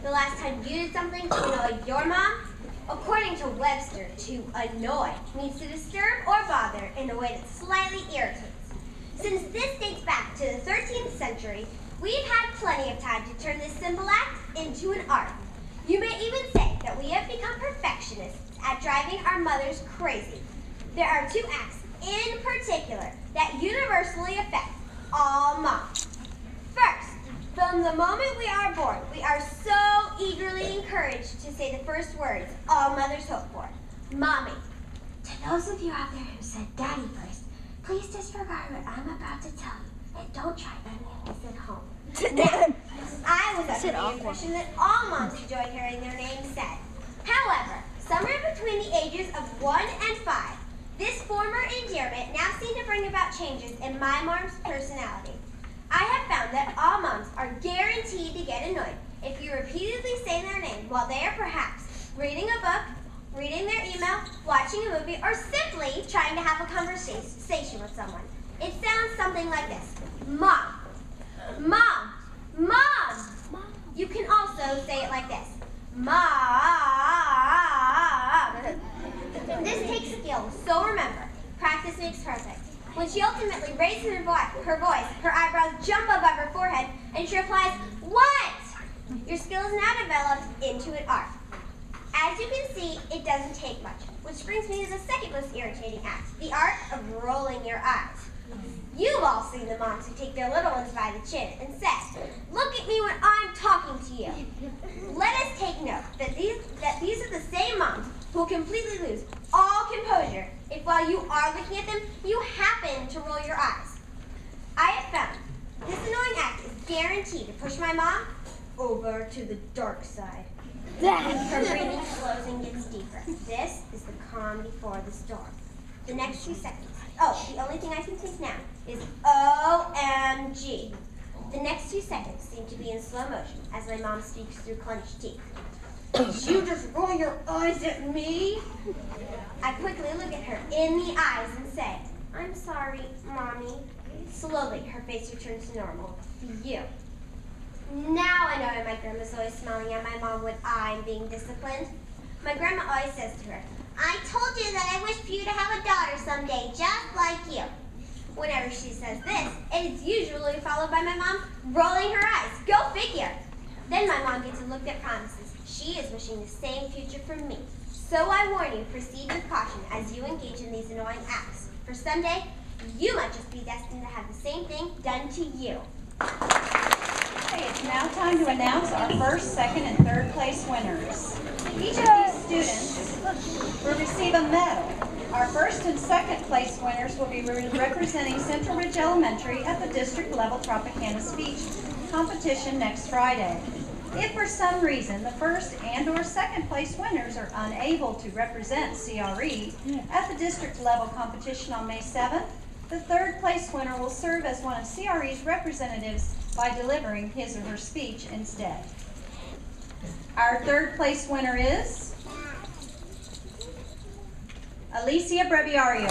the last time you did something to annoy your mom? According to Webster, to annoy means to disturb or bother in a way that slightly irritates. Since this dates back to the 13th century, we've had plenty of time to turn this simple act into an art. You may even say that we have become perfectionists at driving our mothers crazy. There are two acts in particular that universally affect all moms. First, from the moment we are born, we are so eagerly encouraged to say the first words all mothers hope for, Mommy. To those of you out there who said Daddy first, please disregard what I'm about to tell you and don't try any of this at home. Now, I was under the impression that all moms enjoyed hearing their names said. However, somewhere between the ages of 1 and 5, this former endearment now seemed to bring about changes in my mom's personality. I have found that all moms are guaranteed to get annoyed if you repeatedly say their name while they are perhaps reading a book, reading their email, watching a movie, or simply trying to have a conversation with someone. It sounds something like this. Mom. Mom. Mom. You can also say it like this. Mom. This takes skill, so remember, practice makes perfect. When she ultimately raises her voice, her eyebrows jump above her forehead, and she replies, "What?" Your skill is now developed into an art. As you can see, it doesn't take much, which brings me to the second most irritating act, the art of rolling your eyes. You've all seen the moms who take their little ones by the chin and say, "Look at me when I'm talking to you." Let us take note that these are the same moms who will completely lose all composure if while you are looking at them, you happen to roll your eyes. I have found this annoying act is guaranteed to push my mom over to the dark side. Her breathing slows and gets deeper. This is the calm before the storm. The next few seconds. Oh, the only thing I can think now is OMG. The next 2 seconds seem to be in slow motion as my mom speaks through clenched teeth. Did you just roll your eyes at me? I quickly look at her in the eyes and say, "I'm sorry, Mommy." Slowly, her face returns to normal. You. Now I know why my grandma's always smiling at my mom when I'm being disciplined. My grandma always says to her, "I told you that I wish for you to have a daughter someday, just like you." Whenever she says this, it is usually followed by my mom rolling her eyes. Go figure. Then my mom gets a look that promises she is wishing the same future for me. So I warn you, proceed with caution as you engage in these annoying acts. For someday, you might just be destined to have the same thing done to you. Okay, it's now time to announce our first, second, and third place winners. Each of these students will receive a medal. Our first and second place winners will be representing Central Ridge Elementary at the district level Tropicana speech competition next Friday. If for some reason the first and/or second place winners are unable to represent CRE at the district level competition on May 7th, the third place winner will serve as one of CRE's representatives by delivering his or her speech instead. Our third place winner is Alicia Breviario.